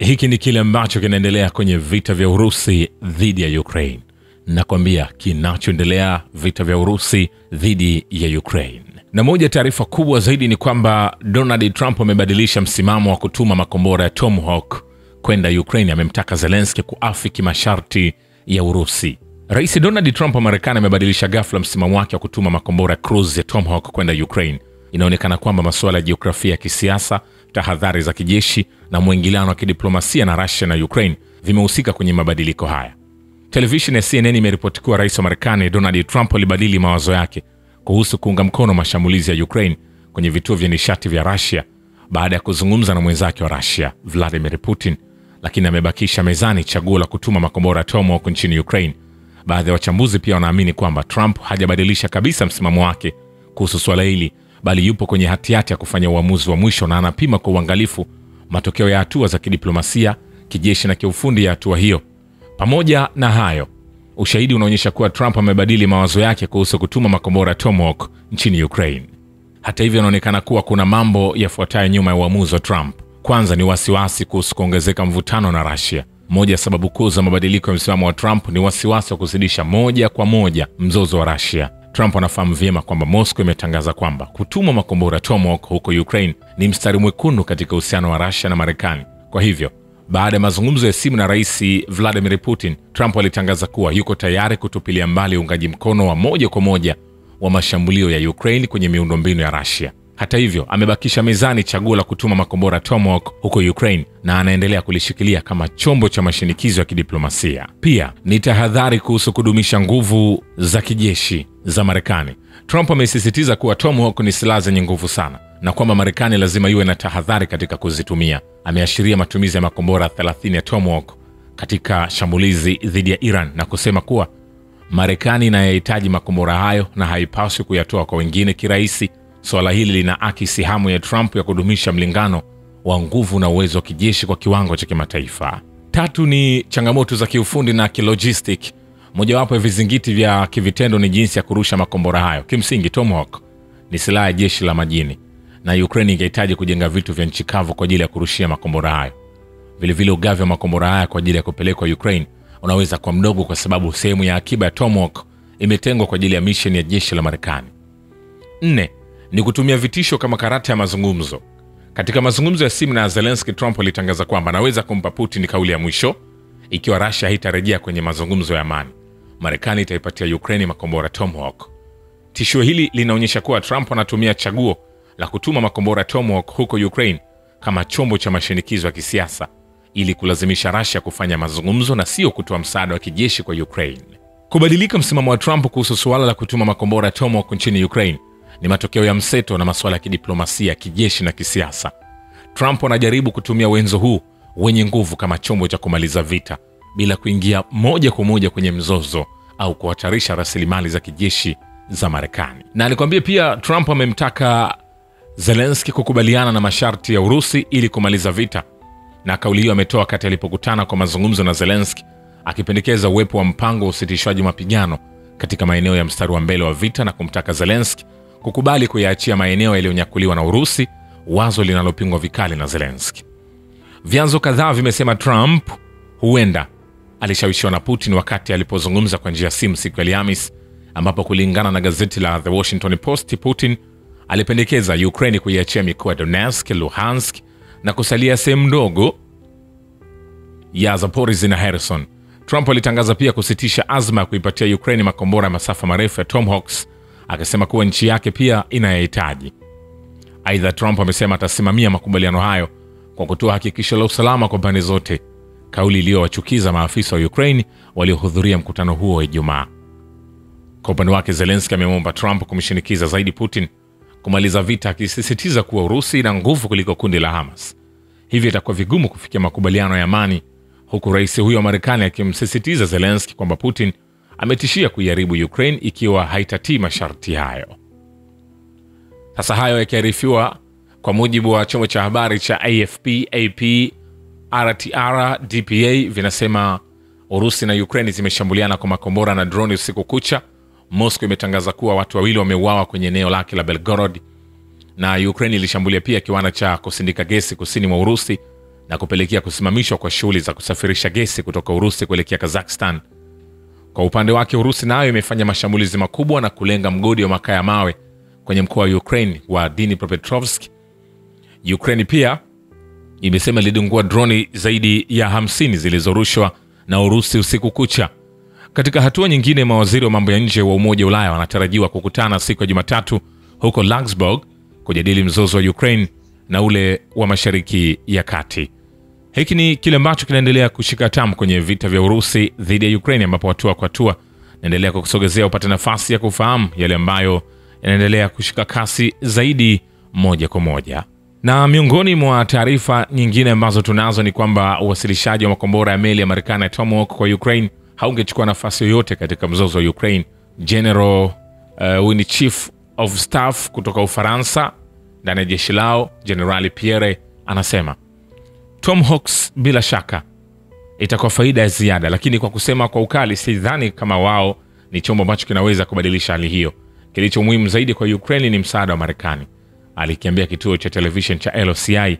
Hiki ni kile ambacho kinaendelea kwenye vita vya Urusi dhidi ya Ukraine. Nakwambia kinachoendelea vita vya Urusi dhidi ya Ukraine. Na moja taarifa kubwa zaidi ni kwamba Donald Trump amebadilisha msimamo wa kutuma makombora ya Tomahawk kwenda Ukraine. Amemtaka Zelensky kuafiki masharti ya Urusi. Rais Donald Trump wa Marekani amebadilisha ghafla msimamo wake wa kutuma makombora ya cruise ya Tomahawk kwenda Ukraine. Inaonekana kwamba masuala ya jiografia ya kisiasa, tahadhari za kijeshi na mwingiliano wa kidiplomasia na Russia na Ukraine vimehusika kwenye mabadiliko haya. Televisheni ya CNN imeripoti kuwa rais wa Marekani Donald Trump alibadili mawazo yake kuhusu kuunga mkono mashambulizi ya Ukraine kwenye vituo vya nishati vya Russia baada ya kuzungumza na mwenzake wa Russia Vladimir Putin, lakini amebakisha mezani chaguo la kutuma makombora Tomahawk nchini Ukraine. Baadhi ya wachambuzi pia wanaamini kwamba Trump hajabadilisha kabisa msimamo wake kuhusu swala hili, bali yupo kwenye hatihati ya kufanya uamuzi wa mwisho na anapima kwa uangalifu matokeo ya hatua za kidiplomasia, kijeshi na kiufundi ya hatua hiyo. Pamoja na hayo, ushahidi unaonyesha kuwa Trump amebadili mawazo yake kuhusu kutuma makombora Tomahawk nchini Ukraine. Hata hivyo, inaonekana kuwa kuna mambo yafuatayo nyuma ya uamuzi wa Trump. Kwanza ni wasiwasi kuhusu kuongezeka mvutano na Russia. Moja ya sababu kuu za mabadiliko ya msimamo wa Trump ni wasiwasi wa kuzidisha moja kwa moja mzozo wa Russia. Trump anafahamu vyema kwamba Moscow imetangaza kwamba kutuma makombora Tomahawk huko Ukraine ni mstari mwekundu katika uhusiano wa Russia na Marekani. Kwa hivyo, baada ya mazungumzo ya simu na Rais Vladimir Putin, Trump alitangaza kuwa yuko tayari kutupilia mbali uungaji mkono wa moja kwa moja wa mashambulio ya Ukraine kwenye miundombinu ya Russia. Hata hivyo, amebakisha mezani chaguo la kutuma makombora Tomahawk huko Ukraine na anaendelea kulishikilia kama chombo cha mashinikizo ya kidiplomasia. Pia ni tahadhari kuhusu kudumisha nguvu za kijeshi za Marekani. Trump amesisitiza kuwa Tomahawk ni silaha zenye nguvu sana na kwamba Marekani lazima iwe na tahadhari katika kuzitumia. Ameashiria matumizi ya makombora 30 ya Tomahawk katika shambulizi dhidi ya Iran na kusema kuwa Marekani inayahitaji makombora hayo na haipaswi kuyatoa kwa wengine kirahisi. Swala hili linaakisi hamu ya Trump ya kudumisha mlingano wa nguvu na uwezo wa kijeshi kwa kiwango cha kimataifa. Tatu ni changamoto za kiufundi na kilogistic. Mojawapo ya vizingiti vya kivitendo ni jinsi ya kurusha makombora hayo. Kimsingi, Tomahawk ni silaha ya jeshi la majini na Ukraine ingehitaji kujenga vitu vya nchi kavu kwa ajili ya kurushia makombora hayo. Vilevile, ugavi wa makombora haya kwa ajili ya kupelekwa Ukraine unaweza kuwa mdogo kwa sababu sehemu ya akiba ya Tomahawk imetengwa kwa ajili ya misheni ya jeshi la Marekani. 4 ni kutumia vitisho kama karata ya mazungumzo. Katika mazungumzo ya simu na Zelensky, Trump alitangaza kwamba anaweza kumpa Putin kauli ya mwisho ikiwa Russia haitarejea kwenye mazungumzo ya amani. Marekani itaipatia Ukraine makombora Tomahawk. Tishio hili linaonyesha kuwa Trump anatumia chaguo la kutuma makombora Tomahawk huko Ukraine kama chombo cha mashinikizo ya kisiasa ili kulazimisha Russia kufanya mazungumzo na sio kutoa msaada wa kijeshi kwa Ukraine. Kubadilika msimamo wa Trump kuhusu suala la kutuma makombora Tomahawk nchini Ukraine ni matokeo ya mseto na masuala ya kidiplomasia, kijeshi na kisiasa. Trump anajaribu kutumia wenzo huu wenye nguvu kama chombo cha kumaliza vita bila kuingia moja kwa moja kwenye mzozo au kuhatarisha rasilimali za kijeshi za Marekani. Na alikwambia pia Trump amemtaka Zelensky kukubaliana na masharti ya Urusi ili kumaliza vita. Na kauli hiyo ametoa wakati alipokutana kwa mazungumzo na Zelensky, akipendekeza uwepo wa mpango wa usitishwaji mapigano katika maeneo ya mstari wa mbele wa vita na kumtaka Zelensky kukubali kuyaachia maeneo yaliyonyakuliwa na Urusi, wazo linalopingwa vikali na Zelensky. Vyanzo kadhaa vimesema Trump huenda alishawishiwa na Putin wakati alipozungumza kwa njia ya simu siku ya Alhamisi, ambapo kulingana na gazeti la The Washington Post, Putin alipendekeza Ukraine kuiachia mikoa ya Donetsk, Luhansk na kusalia sehemu ndogo ya Zaporizhzhia na Kherson. Trump alitangaza pia kusitisha azma ya kuipatia Ukraine makombora ya masafa marefu ya Tomahawks, akisema kuwa nchi yake pia inayahitaji. Aidha, Trump amesema atasimamia makubaliano hayo kwa kutoa hakikisho la usalama kwa pande zote, kauli iliyowachukiza maafisa wa Ukraine waliohudhuria mkutano huo wa Ijumaa. Kwa upande wake, Zelensky amemwomba Trump kumshinikiza zaidi Putin kumaliza vita, akisisitiza kuwa Urusi ina nguvu kuliko kundi la Hamas, hivyo itakuwa vigumu kufikia makubaliano ya amani, huku rais huyo wa Marekani akimsisitiza Zelensky kwamba Putin ametishia kuiharibu Ukraine ikiwa haitatii masharti hayo. Sasa hayo yakiarifiwa, kwa mujibu wa chombo cha habari cha AFP, AP, RTR, DPA vinasema Urusi na Ukraine zimeshambuliana kwa makombora na droni usiku kucha. Moscow imetangaza kuwa watu wawili wameuawa kwenye eneo lake la Belgorod, na Ukraine ilishambulia pia kiwanda cha kusindika gesi kusini mwa Urusi na kupelekea kusimamishwa kwa shughuli za kusafirisha gesi kutoka Urusi kuelekea Kazakhstan. Kwa upande wake, Urusi nayo imefanya mashambulizi makubwa na kulenga mgodi wa makaa ya mawe kwenye mkoa wa Ukraine wa Dnipropetrovsk. Ukraine pia imesema ilidungua droni zaidi ya 50 zilizorushwa na Urusi usiku kucha. Katika hatua nyingine, mawaziri wa mambo ya nje wa Umoja wa Ulaya wanatarajiwa kukutana siku ya Jumatatu huko Luxembourg kujadili mzozo wa Ukraine na ule wa Mashariki ya Kati. Hiki ni kile ambacho kinaendelea kushika tamu kwenye vita vya Urusi dhidi ya Ukraine, ambapo hatua kwa hatua naendelea kukusogezea upate nafasi ya kufahamu yale ambayo yanaendelea kushika kasi zaidi moja kwa moja. Na miongoni mwa taarifa nyingine ambazo tunazo ni kwamba uwasilishaji wa makombora ya meli ya Marekani ya Tomahawk kwa Ukraine haungechukua nafasi yoyote katika mzozo wa Ukraine. General ni Chief of Staff kutoka Ufaransa ndani ya jeshi lao, Generali Pierre, anasema Tomahawks bila shaka itakuwa faida ya ziada, lakini kwa kusema kwa ukali, sidhani kama wao ni chombo ambacho kinaweza kubadilisha hali hiyo. Kilicho muhimu zaidi kwa Ukraine ni msaada wa Marekani, alikiambia kituo cha television cha LCI.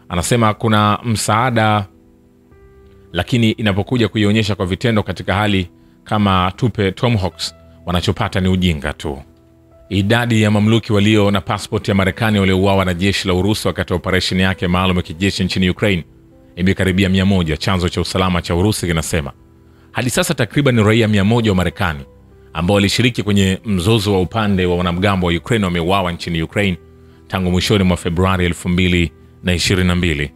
Anasema kuna msaada, lakini inapokuja kuionyesha kwa vitendo katika hali kama tupe Tomahawks, wanachopata ni ujinga tu. Idadi ya mamluki walio na passport ya Marekani waliouawa na jeshi la Urusi wakati wa operation yake maalum ya kijeshi nchini Ukraine imekaribia 100. Chanzo cha usalama cha Urusi kinasema hadi sasa takriban raia 100 wa Marekani ambao walishiriki kwenye mzozo wa upande wa wanamgambo wa Ukraine wameuawa nchini Ukraine tangu mwishoni mwa Februari 2022.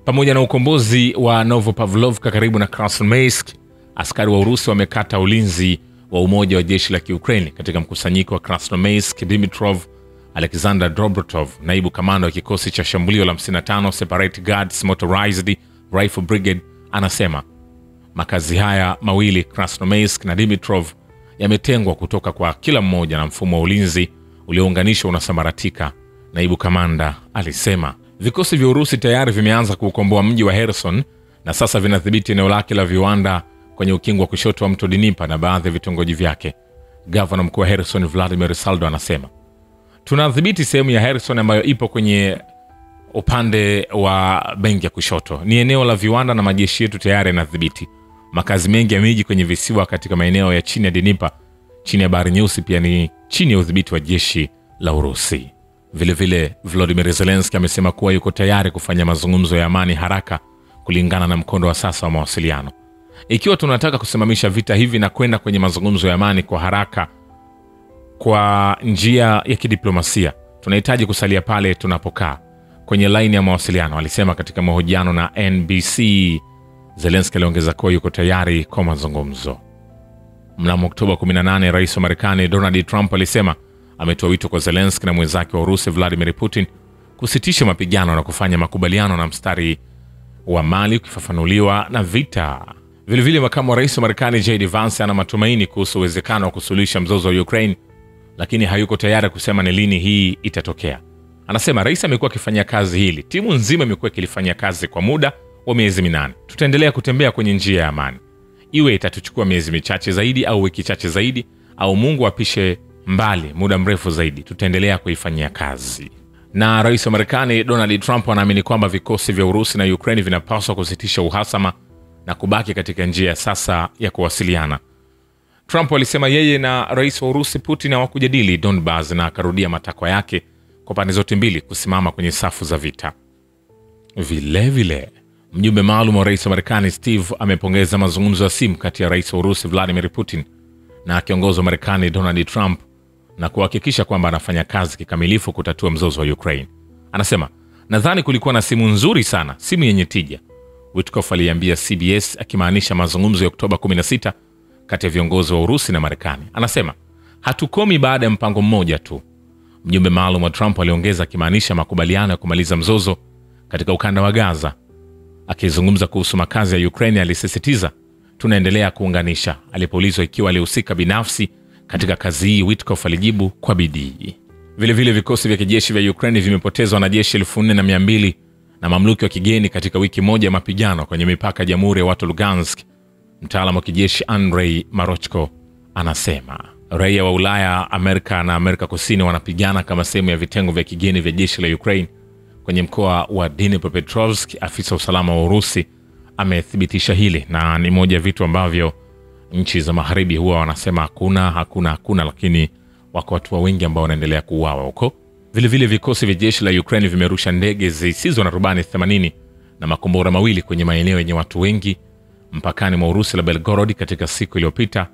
Pamoja na ukombozi wa Novopavlovka karibu na Krasnoyarsk, askari wa Urusi wamekata ulinzi wa umoja wa jeshi la Ukraine katika mkusanyiko wa Krasnoyarsk. Dimitrov Alexander Dobrotov, naibu kamanda wa kikosi cha shambulio la 55 Separate Guards Motorized Rifle Brigade, anasema makazi haya mawili, Krasnoyarsk na Dimitrov, yametengwa kutoka kwa kila mmoja na mfumo wa ulinzi uliounganishwa unasambaratika. Naibu kamanda alisema vikosi vya Urusi tayari vimeanza kuukomboa mji wa Kherson na sasa vinadhibiti eneo lake la viwanda kwenye ukingo wa kushoto wa mto Dnieper na baadhi ya vitongoji vyake. Gavana mkuu wa Kherson Vladimir Saldo anasema tunadhibiti sehemu ya Kherson ambayo ipo kwenye upande wa benki ya kushoto. Ni eneo la viwanda na majeshi yetu tayari yanadhibiti makazi mengi ya miji kwenye visiwa katika maeneo ya chini ya Dnieper, chini ya Bahari Nyeusi, pia ni chini ya udhibiti wa jeshi la Urusi. Vilevile Volodymyr Zelensky amesema kuwa yuko tayari kufanya mazungumzo ya amani haraka kulingana na mkondo wa sasa wa mawasiliano. Ikiwa tunataka kusimamisha vita hivi na kwenda kwenye mazungumzo ya amani kwa haraka kwa njia ya kidiplomasia, tunahitaji kusalia pale tunapokaa kwenye laini ya mawasiliano, alisema katika mahojiano na NBC. Zelensky aliongeza kuwa yuko tayari kwa mazungumzo. Mnamo Oktoba 18, rais wa Marekani Donald Trump alisema ametoa wito kwa Zelensky na mwenzake wa Urusi Vladimir Putin kusitisha mapigano na kufanya makubaliano na mstari wa Mali ukifafanuliwa na vita. Vilevile makamu wa rais wa Marekani JD Vance ana matumaini kuhusu uwezekano wa kusuluhisha mzozo wa Ukraine, lakini hayuko tayari kusema ni lini hii itatokea. Anasema rais amekuwa akifanya kazi hili, timu nzima imekuwa ikilifanyia kazi kwa muda wa miezi 8. Tutaendelea kutembea kwenye njia ya amani, iwe itatuchukua miezi michache zaidi au wiki chache zaidi, au Mungu apishe mbali muda mrefu zaidi, tutaendelea kuifanyia kazi. Na rais wa Marekani Donald Trump anaamini kwamba vikosi vya Urusi na Ukraine vinapaswa kusitisha uhasama na kubaki katika njia sasa ya kuwasiliana. Trump alisema yeye na rais wa Urusi Putin hawakujadili Donbas na akarudia matakwa yake kwa pande zote mbili kusimama kwenye safu za vita. Vilevile mjumbe maalum wa rais wa Marekani Steve amepongeza mazungumzo ya simu kati ya rais wa Urusi Vladimir Putin na kiongozi wa Marekani Donald Trump na kuhakikisha kwamba anafanya kazi kikamilifu kutatua mzozo wa Ukraine. Anasema nadhani kulikuwa na simu nzuri sana, simu yenye tija, Witkoff aliambia CBS, akimaanisha mazungumzo ya Oktoba 16 kati ya viongozi wa Urusi na Marekani. Anasema hatukomi baada ya mpango mmoja tu. Mjumbe maalum wa Trump aliongeza, akimaanisha makubaliano ya kumaliza mzozo katika ukanda wa Gaza. Akizungumza kuhusu makazi ya Ukraine alisisitiza tunaendelea kuunganisha. Alipoulizwa ikiwa alihusika binafsi katika kazi hii, Witkoff alijibu kwa bidii. Vilevile vikosi vya kijeshi vya Ukraine vimepoteza wanajeshi 4200 na mamluki wa kigeni katika wiki moja ya mapigano kwenye mipaka ya Jamhuri ya Watu Lugansk. Mtaalamu wa kijeshi Andrei Marochko anasema raia wa Ulaya, Amerika na Amerika Kusini wanapigana kama sehemu ya vitengo vya kigeni vya jeshi la Ukraine kwenye mkoa wa Dnipropetrovsk. Afisa usalama wa Urusi amethibitisha hili, na ni moja ya vitu ambavyo nchi za magharibi huwa wanasema hakuna, lakini wako watu wengi ambao wanaendelea kuuawa huko. Vile vile vikosi vya jeshi la Ukraine vimerusha ndege zisizo na rubani 80 na makombora mawili kwenye maeneo yenye watu wengi mpakani mwa Urusi la Belgorod katika siku iliyopita.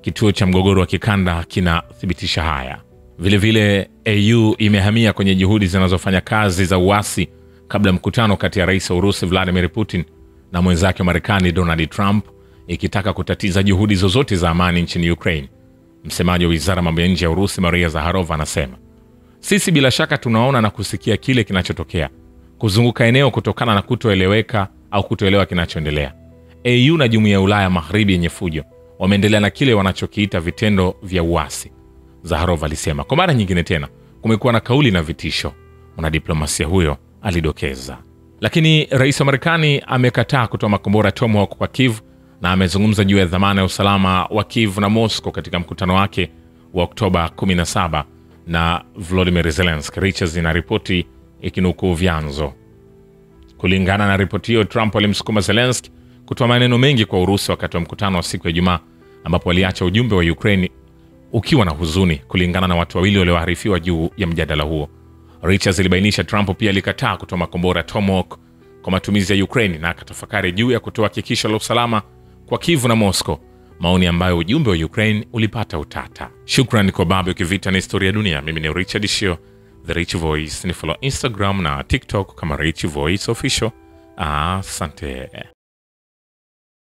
Kituo cha mgogoro wa kikanda kinathibitisha haya. Vile vile EU imehamia kwenye juhudi zinazofanya kazi za uasi kabla mkutano kati ya rais wa Urusi Vladimir Putin na mwenzake wa Marekani Donald Trump, ikitaka kutatiza juhudi zozote za amani nchini Ukraine. Msemaji wa Wizara ya Mambo ya Nje ya Urusi Maria Zaharova anasema, sisi bila shaka tunaona na kusikia kile kinachotokea kuzunguka eneo kutokana na kutoeleweka au kutoelewa kinachoendelea. EU na Jumuiya ya Ulaya Magharibi yenye fujo wameendelea na kile wanachokiita vitendo vya uasi, Zaharova alisema. Kwa mara nyingine tena kumekuwa na kauli na vitisho, mwanadiplomasia huyo alidokeza. Lakini rais wa Marekani amekataa kutoa makombora Tomahawk kwa Kiev na amezungumza juu ya dhamana ya usalama wa Kiev na Moscow katika mkutano wake wa Oktoba 17 na Volodymyr Zelensky. Richards inaripoti ikinukuu vyanzo. Kulingana na ripoti hiyo, Trump alimsukuma Zelensky kutoa maneno mengi kwa Urusi wakati wa mkutano wa siku ya Ijumaa, ambapo aliacha ujumbe wa Ukraine ukiwa na huzuni, kulingana na watu wawili walioarifiwa juu ya mjadala huo. Richards ilibainisha Trump pia alikataa kutoa makombora Tomahawk kwa matumizi ya Ukraine na akatafakari juu ya kutoa hakikisho la usalama kwa Kiev na Moscow, maoni ambayo ujumbe wa Ukraine ulipata utata. Shukrani kwa Babu Kivita na Historia Dunia. Mimi ni Richard Shio, The Rich Voice. Ni follow Instagram na TikTok kama Rich Voice Official. Asante.